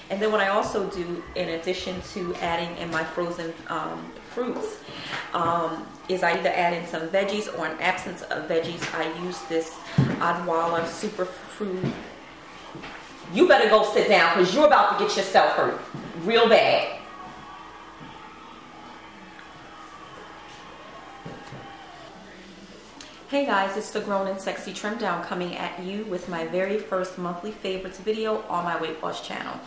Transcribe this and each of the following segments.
And then what I also do, in addition to adding in my frozen fruits, is I either add in some veggies, or in absence of veggies, I use this Odwalla Superfood. You better go sit down, because you're about to get yourself hurt real bad. Hey guys, it's the Grown and Sexy Trim Down coming at you with my very first monthly favorites video on my weight loss channel.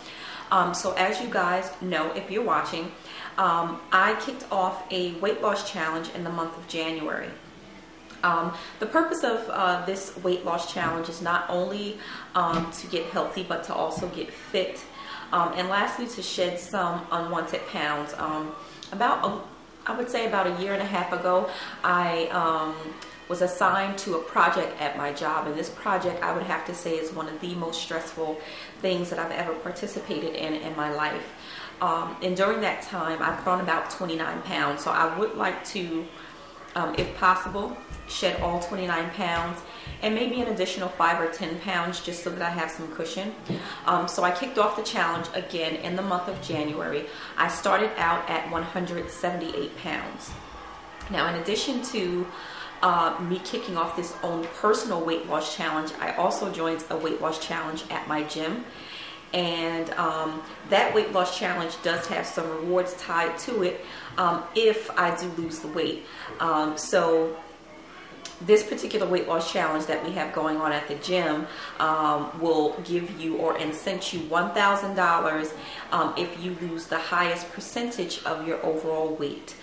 So as you guys know, if you're watching, I kicked off a weight loss challenge in the month of January. The purpose of this weight loss challenge is not only to get healthy, but to also get fit, and lastly to shed some unwanted pounds. I would say about a year and a half ago, I was assigned to a project at my job, and this project, I would have to say, is one of the most stressful things that I've ever participated in my life. And during that time, I put on about 29 pounds. So I would like to, if possible, shed all 29 pounds and maybe an additional 5 or 10 pounds just so that I have some cushion. So I kicked off the challenge again in the month of January. I started out at 178 pounds. Now, in addition to me kicking off this own personal weight loss challenge, I also joined a weight loss challenge at my gym. And that weight loss challenge does have some rewards tied to it if I do lose the weight. So this particular weight loss challenge that we have going on at the gym will give you or incent you $1,000 if you lose the highest percentage of your overall weight.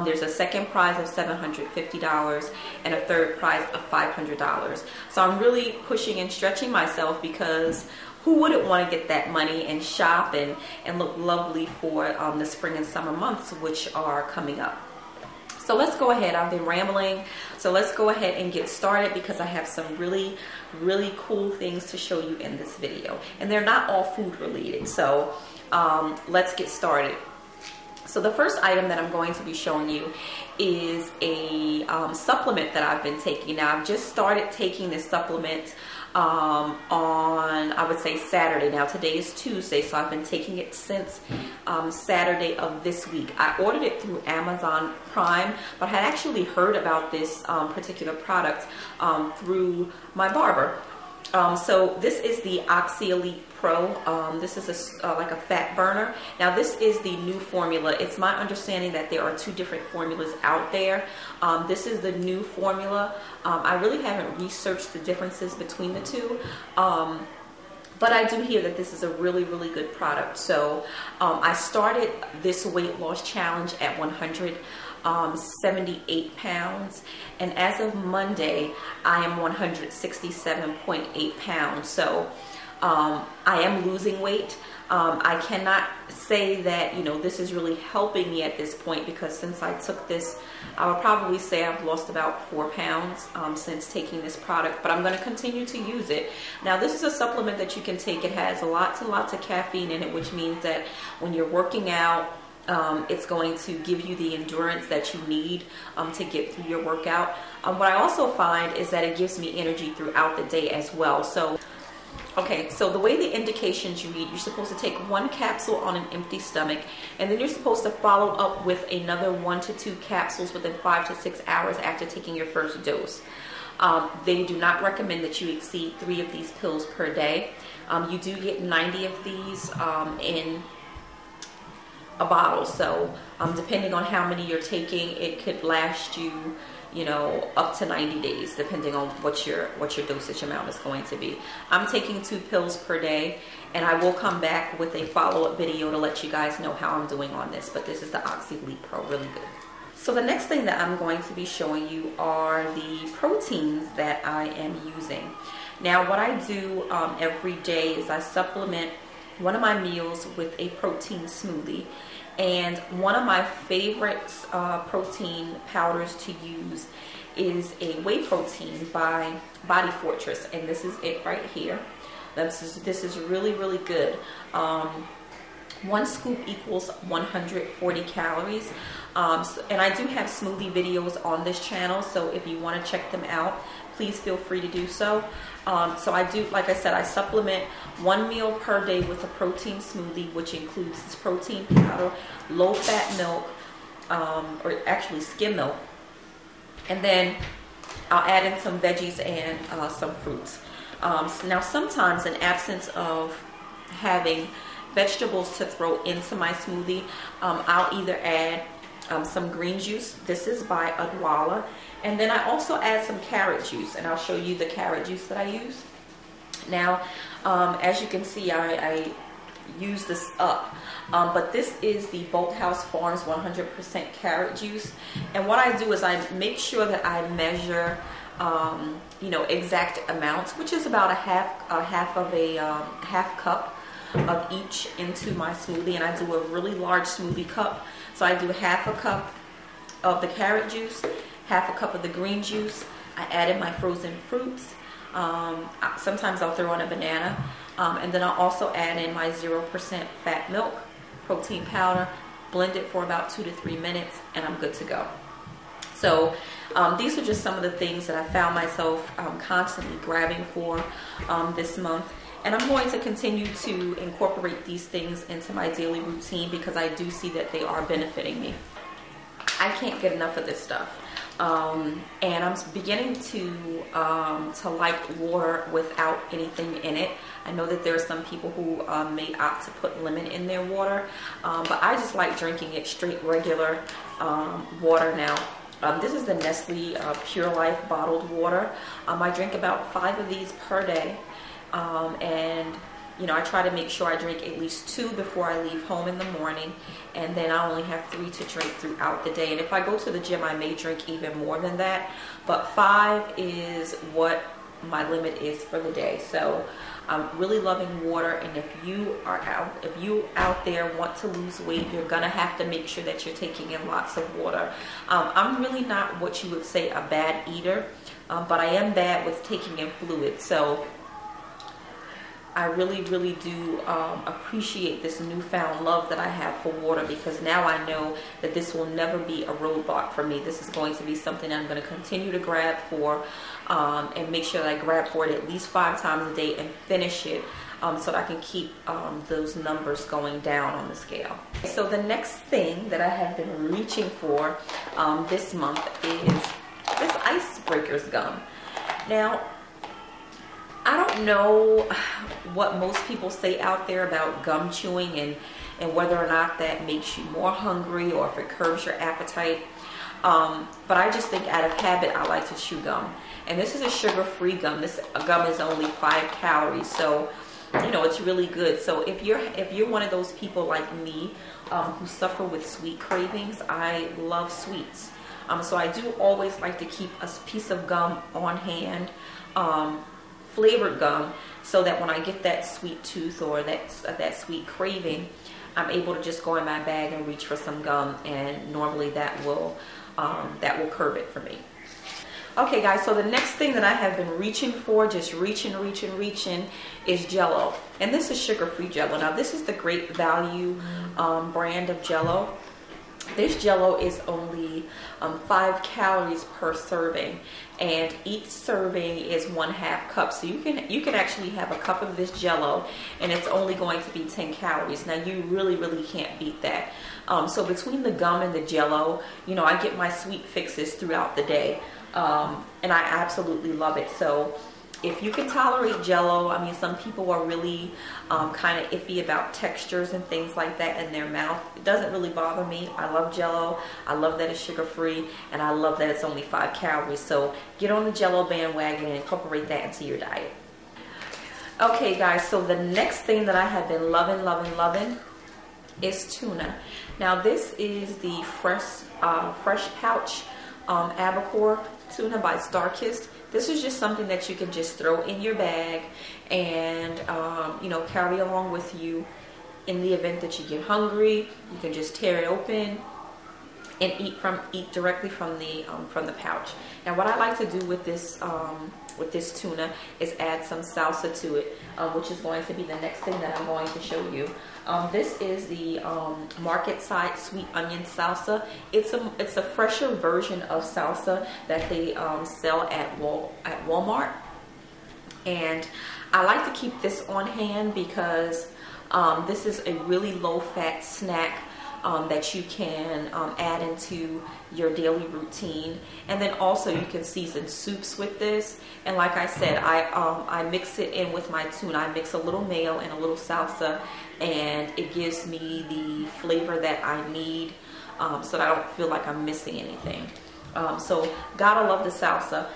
There's a second prize of $750 and a third prize of $500. So I'm really pushing and stretching myself, because who wouldn't want to get that money and shop and look lovely for the spring and summer months, which are coming up. So let's go ahead. I've been rambling. So let's go ahead and get started, because I have some really, really cool things to show you in this video. And they're not all food related. So let's get started. So the first item that I'm going to be showing you is a supplement that I've been taking. Now, I've just started taking this supplement on, I would say, Saturday. Now, today is Tuesday, so I've been taking it since Saturday of this week. I ordered it through Amazon Prime, but I had actually heard about this particular product through my barber. So this is the Oxy Elite Pro. This is like a fat burner. Now, this is the new formula. It's my understanding that there are two different formulas out there. This is the new formula. I really haven't researched the differences between the two. But I do hear that this is a really, really good product. So I started this weight loss challenge at 178 pounds, and as of Monday I am 167.8 pounds. So I am losing weight. I cannot say that, you know, this is really helping me at this point, because since I took this, I would probably say I've lost about 4 pounds since taking this product, but I'm going to continue to use it. Now, this is a supplement that you can take. It has lots and lots of caffeine in it, which means that when you're working out, it's going to give you the endurance that you need to get through your workout. What I also find is that it gives me energy throughout the day as well. So okay, so the way the indications you read, you're supposed to take 1 capsule on an empty stomach, and then you're supposed to follow up with another 1 to 2 capsules within 5 to 6 hours after taking your first dose. They do not recommend that you exceed 3 of these pills per day. You do get 90 of these in a bottle, so depending on how many you're taking, it could last you, you know, up to 90 days, depending on what your dosage amount is going to be. I'm taking 2 pills per day, and I will come back with a follow-up video to let you guys know how I'm doing on this. But this is the Oxy Elite Pro, really good. So the next thing that I'm going to be showing you are the proteins that I am using. Now, what I do every day is I supplement one of my meals with a protein smoothie. And one of my favorite protein powders to use is a whey protein by Body Fortress, and this is it right here. This is really, really good. 1 scoop equals 140 calories. And I do have smoothie videos on this channel, so if you want to check them out, please feel free to do so. So I do, like I said, I supplement 1 meal per day with a protein smoothie, which includes this protein powder, low-fat milk, or actually skim milk, and then I'll add in some veggies and some fruits. Now sometimes, in absence of having vegetables to throw into my smoothie, I'll either add some green juice. This is by Odwalla. And then I also add some carrot juice, and I'll show you the carrot juice that I use. Now, as you can see, I use this up. But this is the Bolthouse Farms 100% carrot juice. And what I do is I make sure that I measure, you know, exact amounts, which is about a half cup of each into my smoothie. And I do a really large smoothie cup. So I do half a cup of the carrot juice, half a cup of the green juice. I add in my frozen fruits. Sometimes I'll throw in a banana. And then I'll also add in my 0% fat milk, protein powder, blend it for about 2 to 3 minutes, and I'm good to go. So these are just some of the things that I found myself constantly grabbing for this month. And I'm going to continue to incorporate these things into my daily routine because I do see that they are benefiting me. I can't get enough of this stuff. And I'm beginning to like water without anything in it. I know that there are some people who may opt to put lemon in their water, but I just like drinking it straight regular water now. This is the Nestle Pure Life bottled water. I drink about 5 of these per day, and you know, I try to make sure I drink at least 2 before I leave home in the morning, and then I only have 3 to drink throughout the day. And if I go to the gym, I may drink even more than that, but 5 is what my limit is for the day. So I'm really loving water, and if you out there want to lose weight, you're gonna have to make sure that you're taking in lots of water. I'm really not what you would say a bad eater, but I am bad with taking in fluid. So I really, really do appreciate this newfound love that I have for water, because now I know that this will never be a roadblock for me. This is going to be something I'm going to continue to grab for, and make sure that I grab for it at least 5 times a day and finish it, so that I can keep those numbers going down on the scale. So the next thing that I have been reaching for this month is this Icebreakers gum. Now, I don't know what most people say out there about gum chewing and whether or not that makes you more hungry or if it curbs your appetite. But I just think out of habit, I like to chew gum. And this is a sugar-free gum. This gum is only 5 calories, so you know, it's really good. So if you're one of those people like me who suffer with sweet cravings, I love sweets. So I do always like to keep a piece of gum on hand. Flavored gum, so that when I get that sweet tooth or that sweet craving, I'm able to just go in my bag and reach for some gum, and normally that will curb it for me. Okay guys, so the next thing that I have been reaching for, just reaching, is Jello. And this is sugar-free Jello. Now this is the Great Value brand of Jello. This Jello is only 5 calories per serving, and each serving is 1/2 cup. So you can actually have a cup of this Jello, and it's only going to be 10 calories. Now you really can't beat that. So between the gum and the Jello, you know, I get my sweet fixes throughout the day, and I absolutely love it. So if you can tolerate Jello, I mean, some people are really kind of iffy about textures and things like that in their mouth. It doesn't really bother me. I love Jello. I love that it's sugar-free, and I love that it's only 5 calories. So get on the Jello bandwagon and incorporate that into your diet. Okay, guys, so the next thing that I have been loving is tuna. Now, this is the fresh pouch albacore tuna by StarKist. This is just something that you can just throw in your bag and you know, carry along with you in the event that you get hungry. You can just tear it open and eat directly from the pouch. Now what I like to do with this tuna is add some salsa to it, which is going to be the next thing that I'm going to show you. This is the Market Side Sweet Onion Salsa. It's a fresher version of salsa that they sell at Walmart, and I like to keep this on hand because this is a really low-fat snack that you can add into your daily routine. And then also you can season soups with this. And like I said, I mix it in with my tuna. I mix a little mayo and a little salsa, and it gives me the flavor that I need, so that I don't feel like I'm missing anything. So gotta love the salsa.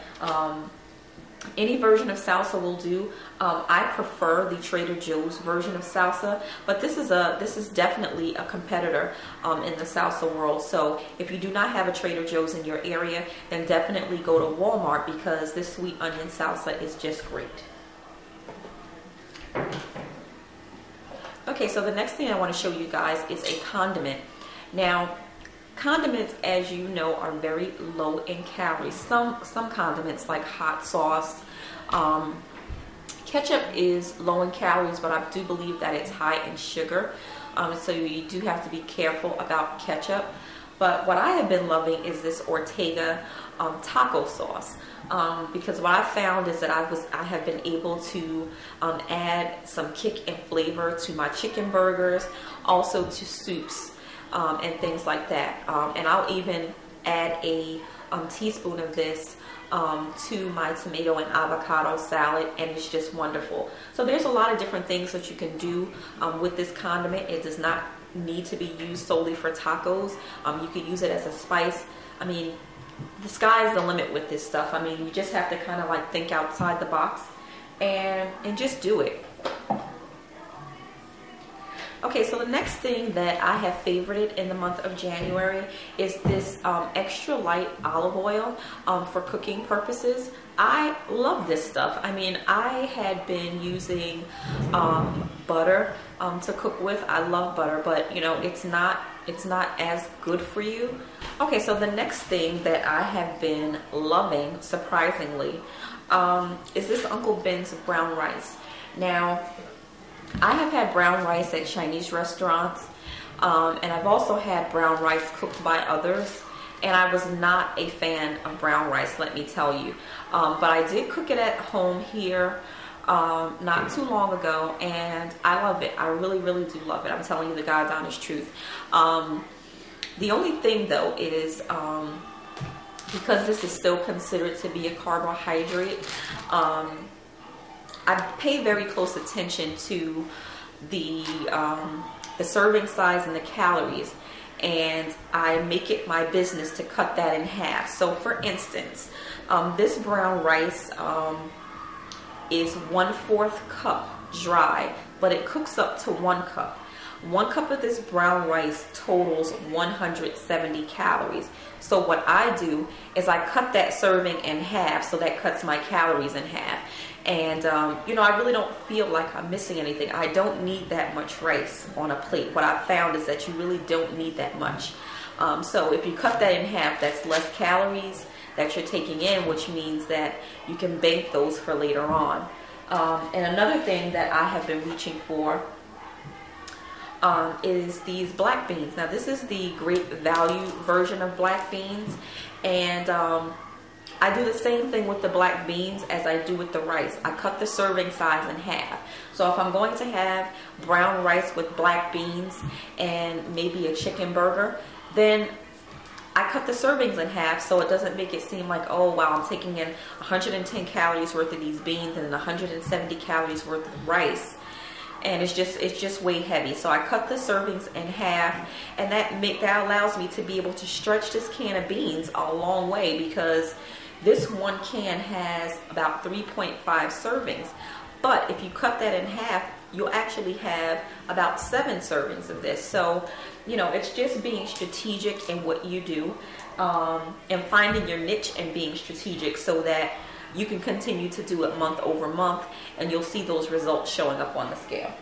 Any version of salsa will do. I prefer the Trader Joe's version of salsa, but this is definitely a competitor in the salsa world. So if you do not have a Trader Joe's in your area, then definitely go to Walmart, because this sweet onion salsa is just great. Okay, so the next thing I want to show you guys is a condiment. Now, condiments, as you know, are very low in calories. Some condiments like hot sauce, ketchup is low in calories, but I do believe that it's high in sugar. So you do have to be careful about ketchup. But what I have been loving is this Ortega taco sauce, because what I found is that I have been able to add some kick and flavor to my chicken burgers, also to soups, and things like that. And I'll even add a teaspoon of this to my tomato and avocado salad, and it's just wonderful. So there's a lot of different things that you can do with this condiment. It does not need to be used solely for tacos. You can use it as a spice. I mean, the sky's the limit with this stuff. I mean, you just have to kind of like think outside the box and just do it. Okay, so the next thing that I have favorited in the month of January is this extra light olive oil for cooking purposes. I love this stuff. I mean, I had been using butter to cook with. I love butter, but you know, it's not as good for you. Okay, so the next thing that I have been loving, surprisingly, is this Uncle Ben's brown rice. Now, I have had brown rice at Chinese restaurants, and I've also had brown rice cooked by others, and I was not a fan of brown rice, let me tell you. But I did cook it at home here not too long ago, and I love it. I really, really do love it. I'm telling you the God's honest truth. The only thing though is, because this is still considered to be a carbohydrate, I pay very close attention to the serving size and the calories, and I make it my business to cut that in half. So for instance, this brown rice is 1/4 cup dry, but it cooks up to 1 cup. 1 cup of this brown rice totals 170 calories. So what I do is I cut that serving in half, so that cuts my calories in half. And you know, I really don't feel like I'm missing anything. I don't need that much rice on a plate. What I've found is that you really don't need that much. So if you cut that in half, that's less calories that you're taking in, which means that you can bank those for later on. And another thing that I have been reaching for is these black beans. Now this is the Great Value version of black beans, and I do the same thing with the black beans as I do with the rice. I cut the serving size in half. So if I'm going to have brown rice with black beans and maybe a chicken burger, then I cut the servings in half, so it doesn't make it seem like, oh wow, I'm taking in 110 calories worth of these beans and 170 calories worth of rice, and it's just way heavy. So I cut the servings in half, and that allows me to be able to stretch this can of beans a long way, because this one can has about 3.5 servings. But if you cut that in half, you'll actually have about 7 servings of this. So, you know, it's just being strategic in what you do, and finding your niche and being strategic so that you can continue to do it month over month, and you'll see those results showing up on the scale.